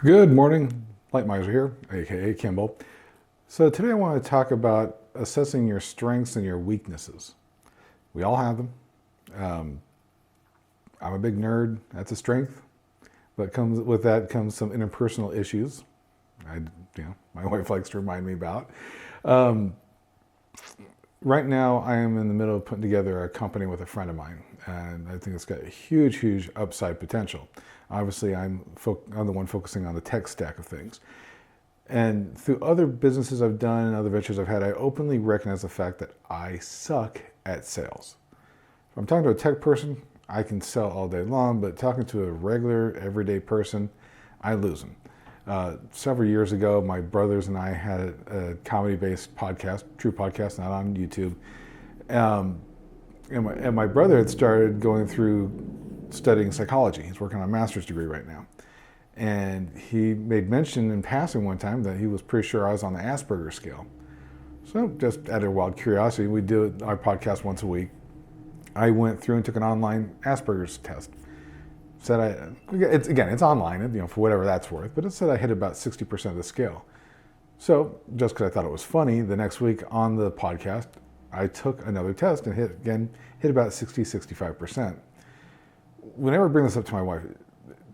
Good morning, Light Miser here, aka Kimball. So today I want to talk about assessing your strengths and your weaknesses. We all have them. Um, I'm a big nerd, that's a strength, but comes with that comes some interpersonal issues. My wife likes to remind me about. Um, right now, I am in the middle of putting together a company with a friend of mine, and I think it's got a huge upside potential. Obviously, I'm the one focusing on the tech stack of things. And through other businesses I've done and other ventures I've had, I openly recognize the fact that I suck at sales. If I'm talking to a tech person, I can sell all day long, but talking to a regular, everyday person, I lose them. Several years ago, my brothers and I had a comedy-based podcast, true podcast, not on YouTube. And my brother had started going through studying psychology. He's working on a master's degree right now. And he made mention in passing one time that he was pretty sure I was on the Asperger's scale. So just out of wild curiosity, we do our podcast once a week. I went through and took an online Asperger's test. It's online, for whatever that's worth, but it said I hit about 60% of the scale. So just because I thought it was funny, the next week on the podcast, I took another test and hit about 65%. Whenever I bring this up to my wife, it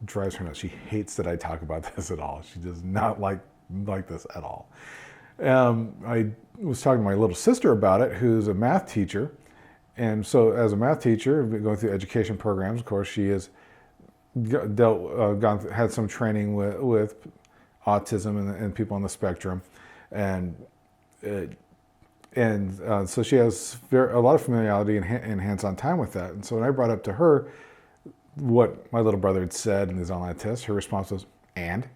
drives her nuts. She hates that I talk about this at all. She does not like this at all. I was talking to my little sister about it, who's a math teacher. And so as a math teacher, going through education programs, of course, she has had some training with autism and people on the spectrum. And so she has a lot of familiarity and hands-on time with that. And so when I brought up to her what my little brother had said in his online test, her response was, "And?"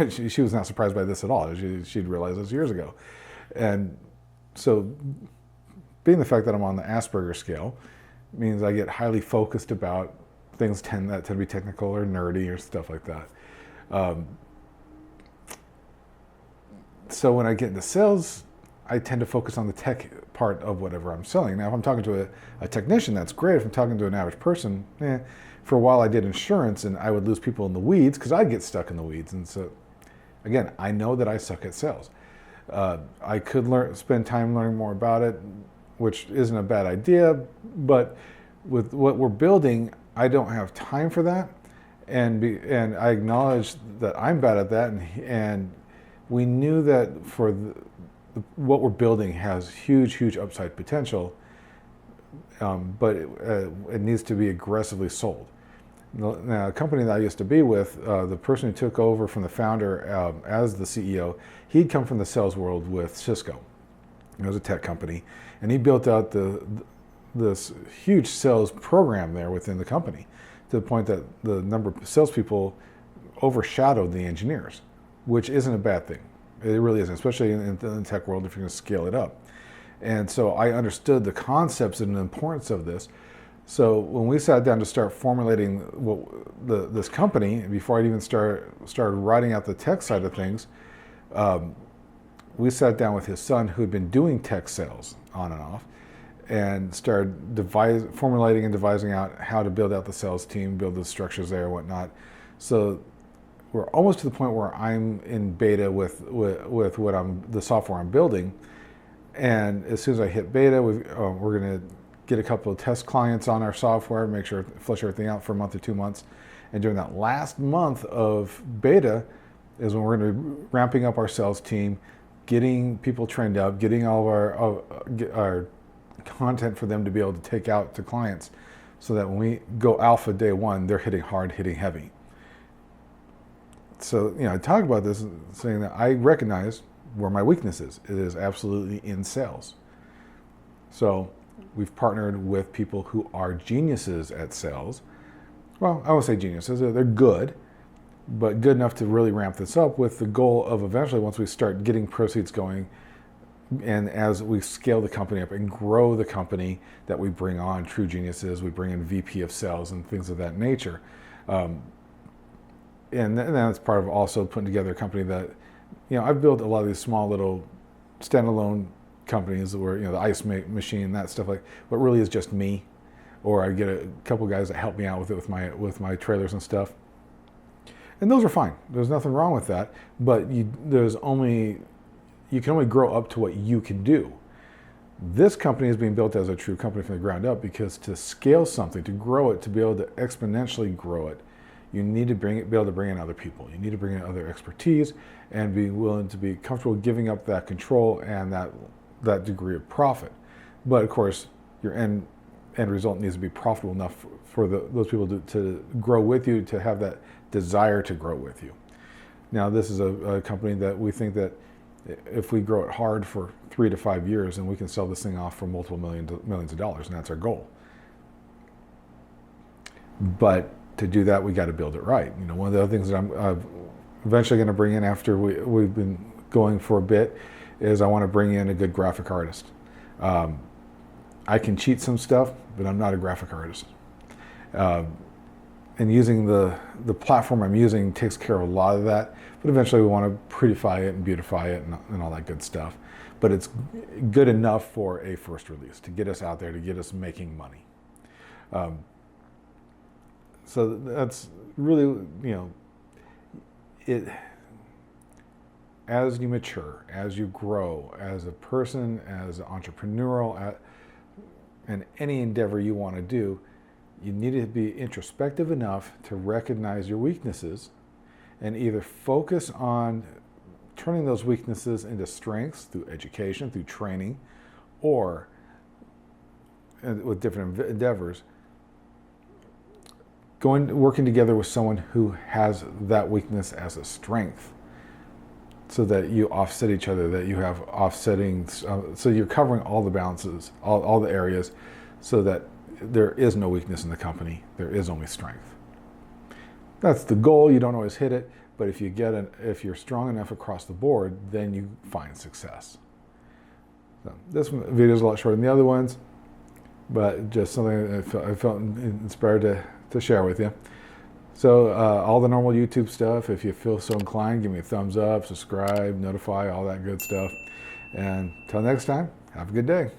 she was not surprised by this at all. She'd realized this years ago. And so being the fact that I'm on the Asperger scale means I get highly focused about things that tend to be technical or nerdy or stuff like that. So when I get into sales, I tend to focus on the tech part of whatever I'm selling. Now, if I'm talking to a technician, that's great. If I'm talking to an average person, for a while I did insurance and I would lose people in the weeds because I'd get stuck in the weeds. And so, again, I know that I suck at sales. I could spend time learning more about it, which isn't a bad idea, but with what we're building, I don't have time for that. And I acknowledge that I'm bad at that, and we knew that for what we're building has huge upside potential, but it needs to be aggressively sold. Now, a company that I used to be with, the person who took over from the founder as the CEO, he'd come from the sales world with Cisco. It was a tech company, and he built out this huge sales program there within the company to the point that the number of salespeople overshadowed the engineers, which isn't a bad thing. It really isn't, especially in the tech world if you're going to scale it up. And so I understood the concepts and the importance of this. So when we sat down to start formulating this company, before I'd even started writing out the tech side of things, we sat down with his son, who had been doing tech sales on and off, and started formulating and devising out how to build out the sales team, build the structures there and whatnot. So we're almost to the point where I'm in beta with the software I'm building. And as soon as I hit beta, we're going to get a couple of test clients on our software, make sure flush everything out for a month or 2 months. And during that last month of beta is when we're going to be ramping up our sales team, getting people trained up, getting all of our content for them to be able to take out to clients, so that when we go alpha day one, they're hitting hard, hitting heavy. So, I talk about this saying that I recognize where my weakness is. It is absolutely in sales. So we've partnered with people who are geniuses at sales. Well, I won't say geniuses, they're good, but good enough to really ramp this up with the goal of eventually, once we start getting proceeds going, and as we scale the company up and grow the company, that we bring on true geniuses, we bring in VP of sales and things of that nature. And that's part of also putting together a company that, I've built a lot of these small little standalone companies where, the ice machine, that stuff but really is just me, or I get a couple guys that help me out with it with my trailers and stuff. And those are fine. There's nothing wrong with that. But you can only grow up to what you can do. This company is being built as a true company from the ground up, because to scale something, to grow it, to be able to exponentially grow it, you need to be able to bring in other people. You need to bring in other expertise and be willing to be comfortable giving up that control and that degree of profit. But of course, your end result needs to be profitable enough for those people to grow with you, to have that desire to grow with you. Now, this is a company that we think that if we grow it hard for 3 to 5 years, then we can sell this thing off for multiple millions of dollars, and that's our goal. But to do that, we got to build it right. One of the other things that I'm eventually going to bring in after we've been going for a bit is I want to bring in a good graphic artist. I can cheat some stuff, but I'm not a graphic artist. And using the platform I'm using takes care of a lot of that, but eventually we want to prettify it and beautify it and all that good stuff. But it's good enough for a first release to get us out there, to get us making money. So that's really, as you mature, as you grow, as a person, as an entrepreneurial, and any endeavor you want to do, you need to be introspective enough to recognize your weaknesses and either focus on turning those weaknesses into strengths through education, through training, or with different endeavors, working together with someone who has that weakness as a strength, so that you offset each other, that you have offsetting, so you're covering all the balances, all the areas, so that there is no weakness in the company, there is only strength. That's the goal. You don't always hit it, but if you're strong enough across the board, then you find success. So this video is a lot shorter than the other ones, but just something that I felt inspired to share with you. So all the normal YouTube stuff, if you feel so inclined, give me a thumbs up, subscribe, notify, all that good stuff. And until next time, have a good day.